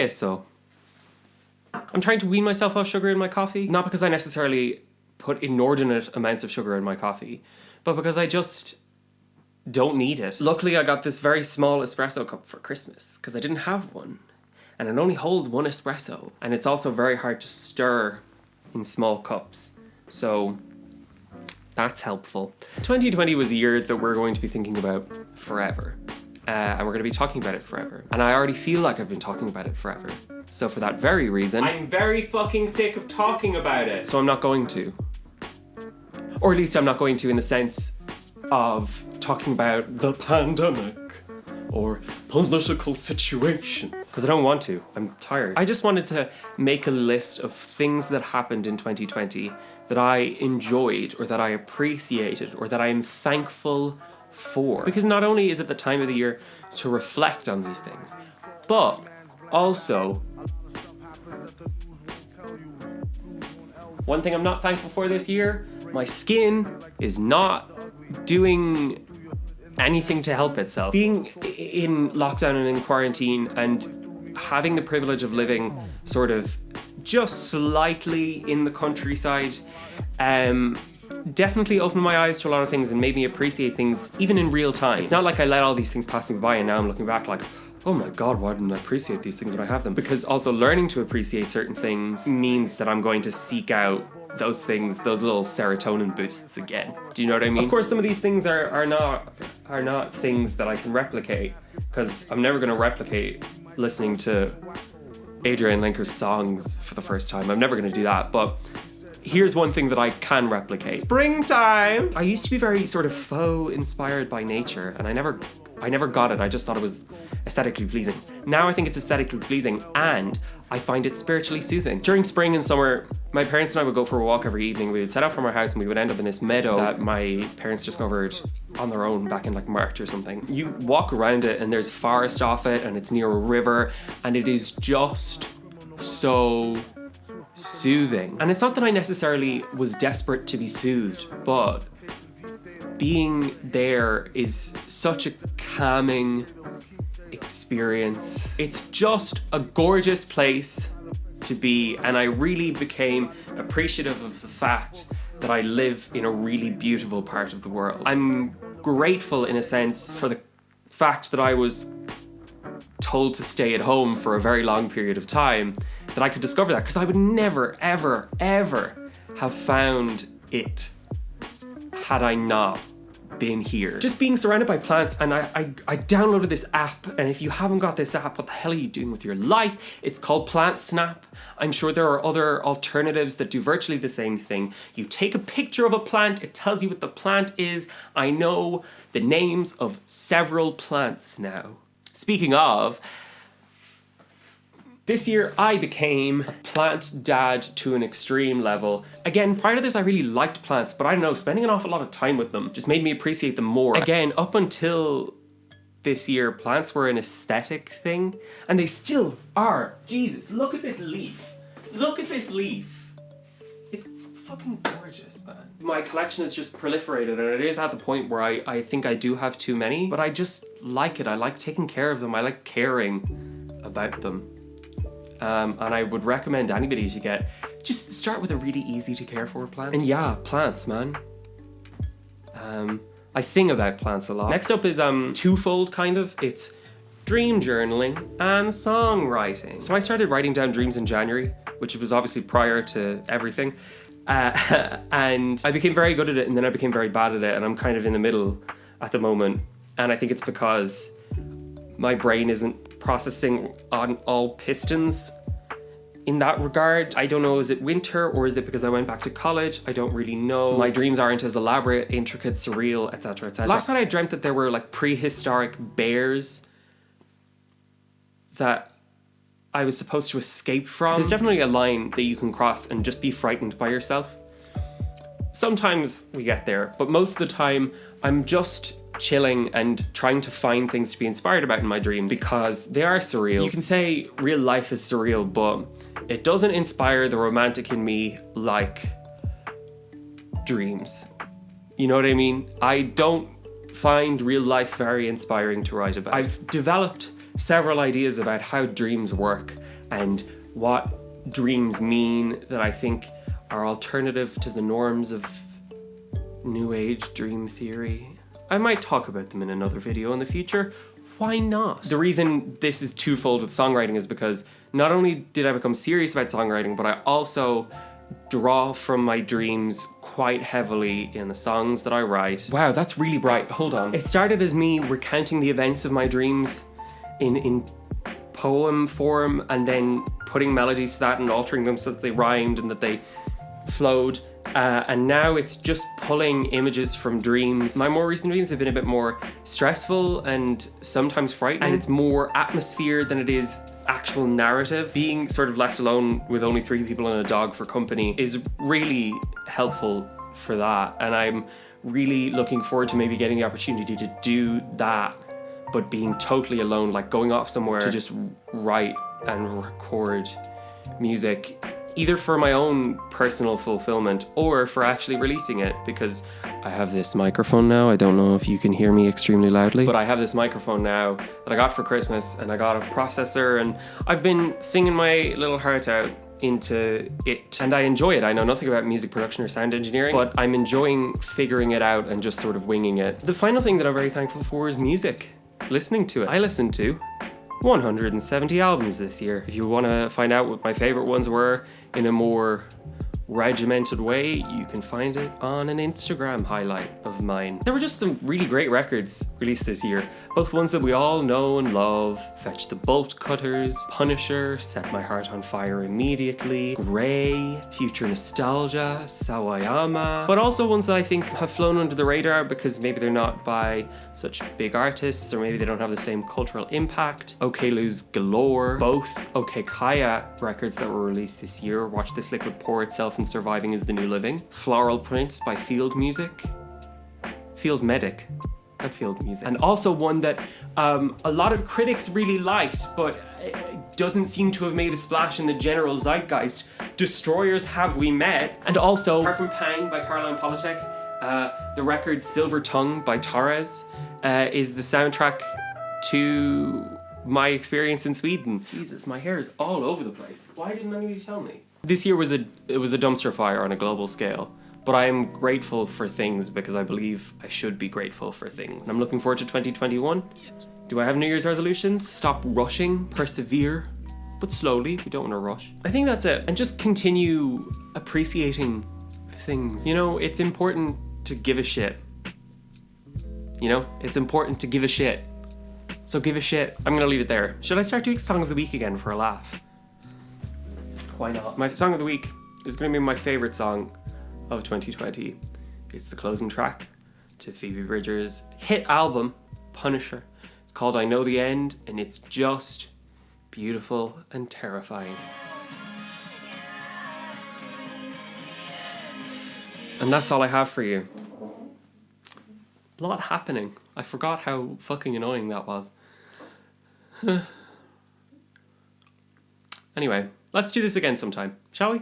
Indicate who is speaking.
Speaker 1: spesso. I'm trying to wean myself off sugar in my coffee, not because I necessarily put inordinate amounts of sugar in my coffee, but because I just don't need it. Luckily, I got this very small espresso cup for Christmas, because I didn't have one. And it only holds 1 espresso. And it's also very hard to stir in small cups. So that's helpful. 2020 was a year that we're going to be thinking about forever. And we're going to be talking about it forever. And I already feel like I've been talking about it forever. So for that very reason, I'm very fucking sick of talking about it. So I'm not going to. Or at least I'm not going to in the sense of talking about the pandemic or political situations. Because I don't want to. I'm tired. I just wanted to make a list of things that happened in 2020 that I enjoyed or that I appreciated or that I am thankful for. Because not only is it the time of the year to reflect on these things, but also one thing I'm not thankful for this year, my skin is not doing anything to help itself. Being in lockdown and in quarantine and having the privilege of living sort of just slightly in the countryside, definitely opened my eyes to a lot of things and made me appreciate things even in real time. It's not like I let all these things pass me by and now I'm looking back like, oh my God, why didn't I appreciate these things when I have them? Because also learning to appreciate certain things means that I'm going to seek out those things, those little serotonin boosts again. Do you know what I mean? Of course, some of these things are not things that I can replicate, because I'm never going to replicate listening to Adrienne Lenker's songs for the first time. I'm never going to do that, but here's one thing that I can replicate. Springtime! I used to be very sort of faux inspired by nature, and I never got it. I just thought it was aesthetically pleasing. Now I think it's aesthetically pleasing and I find it spiritually soothing. During spring and summer, my parents and I would go for a walk every evening. We would set out from our house and we would end up in this meadow that my parents discovered on their own back in like March or something. You walk around it and there's forest off it and it's near a river and it is just so soothing. And it's not that I necessarily was desperate to be soothed, but being there is such a calming experience. It's just a gorgeous place to be, and I really became appreciative of the fact that I live in a really beautiful part of the world. I'm grateful in a sense for the fact that I was told to stay at home for a very long period of time, that I could discover that, because I would never, ever, ever have found it had I not been here. Just being surrounded by plants, and I downloaded this app, and if you haven't got this app, what the hell are you doing with your life? It's called Plant Snap. I'm sure there are other alternatives that do virtually the same thing. You take a picture of a plant, it tells you what the plant is. I know the names of several plants now. Speaking of, this year I became a plant dad to an extreme level. Again, prior to this I really liked plants, but I don't know, spending an awful lot of time with them just made me appreciate them more. Again, up until this year, plants were an aesthetic thing, and they still are. Jesus, look at this leaf. Look at this leaf. It's fucking gorgeous, man. My collection has just proliferated, and it is at the point where I think I do have too many, but I just like it. I like taking care of them. I like caring about them. And I would recommend anybody to just start with a really easy to care for plant. And yeah, plants, man. I sing about plants a lot. Next up is twofold kind of. It's dream journaling and songwriting. So I started writing down dreams in January, which was obviously prior to everything. And I became very good at it, and then I became very bad at it, and I'm kind of in the middle at the moment. And I think it's because my brain isn't processing on all pistons in that regard. I don't know, is it winter or is it because I went back to college? I don't really know. My dreams aren't as elaborate, intricate, surreal, etc., etc. Last night I dreamt that there were like prehistoric bears that I was supposed to escape from. There's definitely a line that you can cross and just be frightened by yourself. Sometimes we get there, but most of the time I'm just chilling and trying to find things to be inspired about in my dreams because they are surreal. You can say real life is surreal, but it doesn't inspire the romantic in me like dreams. You know what I mean? I don't find real life very inspiring to write about. I've developed several ideas about how dreams work, and what dreams mean that I think are alternative to the norms of New Age dream theory. I might talk about them in another video in the future. Why not? The reason this is twofold with songwriting is because not only did I become serious about songwriting, but I also draw from my dreams quite heavily in the songs that I write. Wow, that's really bright. Hold on. It started as me recounting the events of my dreams in poem form and then putting melodies to that and altering them so that they rhymed and that they flowed. And now it's just pulling images from dreams. My more recent dreams have been a bit more stressful and sometimes frightening. And it's more atmosphere than it is actual narrative. Being sort of left alone with only 3 people and a dog for company is really helpful for that. And I'm really looking forward to maybe getting the opportunity to do that, but being totally alone, like going off somewhere to just write and record music, either for my own personal fulfillment or for actually releasing it, because I have this microphone now. I don't know if you can hear me extremely loudly, but I have this microphone now that I got for Christmas, and I got a processor, and I've been singing my little heart out into it, and I enjoy it. I know nothing about music production or sound engineering, but I'm enjoying figuring it out and just sort of winging it. The final thing that I'm very thankful for is music, listening to it. I listened to 170 albums this year. If you want to find out what my favorite ones were in a more regimented way, you can find it on an Instagram highlight of mine. There were just some really great records released this year, both ones that we all know and love: Fetch the Bolt Cutters, Punisher, Set My Heart on Fire Immediately, Grey, Future Nostalgia, Sawayama, but also ones that I think have flown under the radar because maybe they're not by such big artists, or maybe they don't have the same cultural impact. OK Lose Galore, both OK Kaya records that were released this year: Watch This Liquid Pour Itself and Surviving Is the New Living. Floral Prince by Field Music. Field Medic. Not Field Music. And also one that a lot of critics really liked, but doesn't seem to have made a splash in the general zeitgeist: Destroyers Have We Met. And also, apart from Pang by Caroline Polachek, the record Silver Tongue by Torres is the soundtrack to my experience in Sweden. Jesus, my hair is all over the place. Why didn't anybody tell me? This year was a dumpster fire on a global scale, but I am grateful for things because I believe I should be grateful for things. And I'm looking forward to 2021. Do I have New Year's resolutions? Stop rushing, persevere, but slowly. We don't want to rush. I think that's it. And just continue appreciating things. You know, it's important to give a shit. You know, it's important to give a shit. So give a shit. I'm gonna leave it there. Should I start doing Song of the Week again for a laugh? Why not? My Song of the Week is gonna be my favorite song of 2020. It's the closing track to Phoebe Bridgers' hit album, Punisher. It's called I Know the End, and it's just beautiful and terrifying. And that's all I have for you. A lot happening. I forgot how fucking annoying that was. Anyway, let's do this again sometime, shall we?